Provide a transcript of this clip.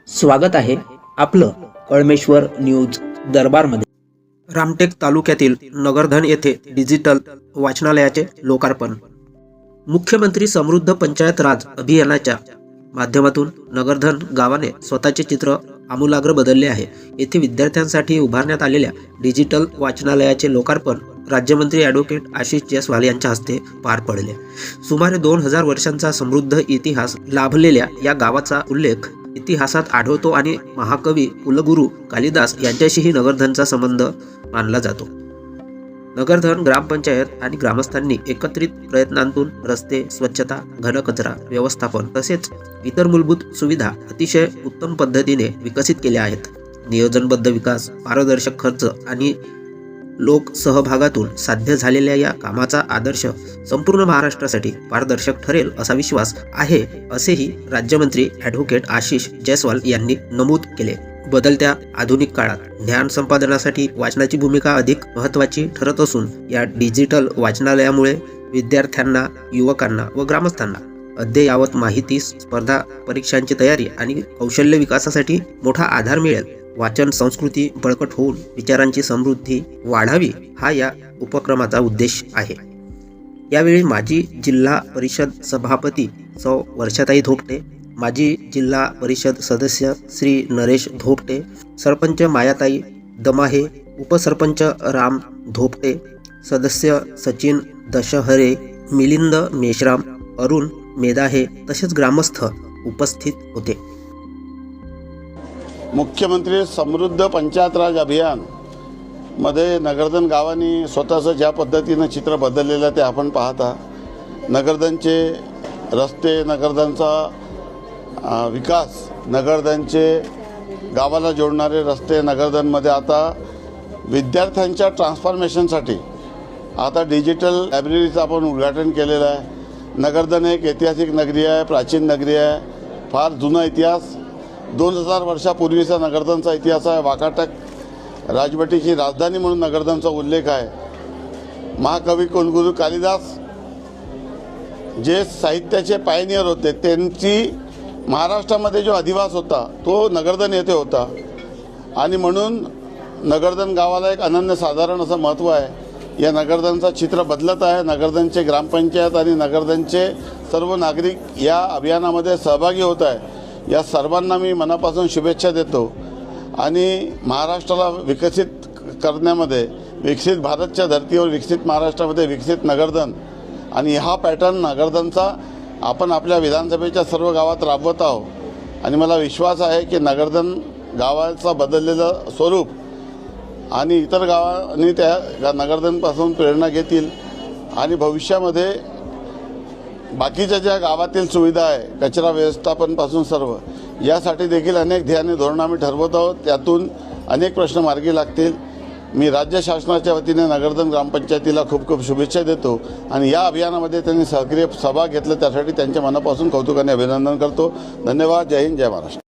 स्वागत आहे आपलं कळमेश्वर न्यूज दरबारमध्ये। रामटेक तालुक्यातील नगरधन येथे डिजिटल वाचनालयाचे लोकार्पण। मुख्यमंत्री समृद्ध पंचायत राज अभियानाच्या माध्यमातून नगरधन गावाने स्वतःचे चित्र आमूलाग्र बदलले आहे। येथे विद्यार्थ्यांसाठी उभारण्यात आलेल्या डिजिटल वाचनालयाचे लोकार्पण राज्यमंत्री ॲडव्होकेट आशिष जयस्वाल यांच्या हस्ते पार पडले। सुमारे 2000 वर्षांचा समृद्ध इतिहास लाभलेल्या या गावाचा उल्लेख इतिहासात आढळतो आणि महाकवी कुलगुरू कालिदास यांच्याशीही नगरधनचा संबंध मानला जातो। नगरधन ग्रामपंचायत आणि ग्रामस्थांनी एकत्रित प्रयत्नांतून रस्ते, स्वच्छता, घनकचरा व्यवस्थापन तसेच इतर मूलभूत सुविधा अतिशय उत्तम पद्धतीने विकसित केल्या आहेत। नियोजनबद्ध विकास, पारदर्शक खर्च आणि लोकसहभागातून साध्य झालेल्या या कामाचा आदर्श संपूर्ण महाराष्ट्रासाठी पारदर्शक ठरेल असा विश्वास आहे, असेही राज्यमंत्री ॲडव्होकेट आशिष जयस्वाल यांनी नमूद केले। बदलत्या आधुनिक काळात ज्ञान संपादनासाठी वाचनाची भूमिका अधिक महत्त्वाची ठरत असून या डिजिटल वाचनालयामुळे विद्यार्थ्यांना, युवकांना व ग्रामस्थांना अद्ययावत माहिती, स्पर्धा परीक्षांची तयारी आणि कौशल्य विकासासाठी मोठा आधार मिळेल। वाचन संस्कृती बळकट होऊन विचारांची समृद्धी वाढावी हा या उपक्रमाचा उद्देश आहे। यावेळी माजी जिल्हा परिषद सभापती सौ वर्षाताई धोपटे, माजी जिल्हा परिषद सदस्य श्री नरेश धोपटे, सरपंच मायाताई दमाहे, उपसरपंच राम धोपटे, सदस्य सचिन दशहरे, मिलिंद मेश्राम, अरुण मेदाहे तसेच ग्रामस्थ उपस्थित होते। मुख्यमंत्री समृद्ध पंचायत राज अभियान मध्ये नगरधन गावाने स्वतःचं ज्या पद्धतीनं चित्र बदललेलं ते आपण पाहता। नगरधनचे रस्ते, नगरधनचा विकास, नगरधनचे गावाला जोडणारे रस्ते, नगरधनमध्ये आता विद्यार्थ्यांच्या ट्रान्सफॉर्मेशनसाठी आता डिजिटल लायब्ररीचं आपण उद्घाटन केलेलं आहे। नगरधन एक ऐतिहासिक नगरी आहे, प्राचीन नगरी आहे, फार जुना इतिहास, 2000 वर्षापूर्वीचा नगरधनचा इतिहास आहे। वाकाटक राजवटीची राजधानी म्हणून नगरधनचा उल्लेख आहे। महाकवी कुलगुरू कालिदास जे साहित्याचे पायनियर होते, त्यांची महाराष्ट्रामध्ये जो अधिवास होता तो नगरधन येथे होता आणि म्हणून नगरधन गावाला एक अनन्यसाधारण असं महत्त्व आहे। या नगरधनचं चित्र बदलत आहे। नगरधनचे ग्रामपंचायत आणि नगरधनचे सर्व नागरिक या अभियानामध्ये सहभागी होत आहे। या सर्वांना मी मनापासून शुभेच्छा देतो आणि महाराष्ट्राला विकसित करण्यामध्ये, विकसित भारतच्या धर्तीवर विकसित महाराष्ट्रामध्ये विकसित नगरधन आणि हा पॅटर्न नगरधनचा आपण आपल्या विधानसभेच्या सर्व गावात राबवत आहोत आणि मला विश्वास आहे की नगरधन गावाचा बदललेलं स्वरूप आणि इतर गावांनी त्या नगरधनपासून प्रेरणा घेतील आणि भविष्यामध्ये बाकीच्या ज्या गावातील सुविधा आहे, कचरा व्यवस्थापनपासून सर्व, यासाठी देखील अनेक ध्येय धोरणं आम्ही ठरवत आहोत। त्यातून अनेक प्रश्न मार्गी लागतील। मी राज्य शासनाच्या वतीने नगरधन ग्रामपंचायतीला खूप खूप शुभेच्छा देतो आणि या अभियानामध्ये त्यांनी सक्रिय सहभाग घेतला त्यासाठी त्यांच्या मनापासून कौतुकाने अभिनंदन करतो। धन्यवाद। जय हिंद, जय महाराष्ट्र।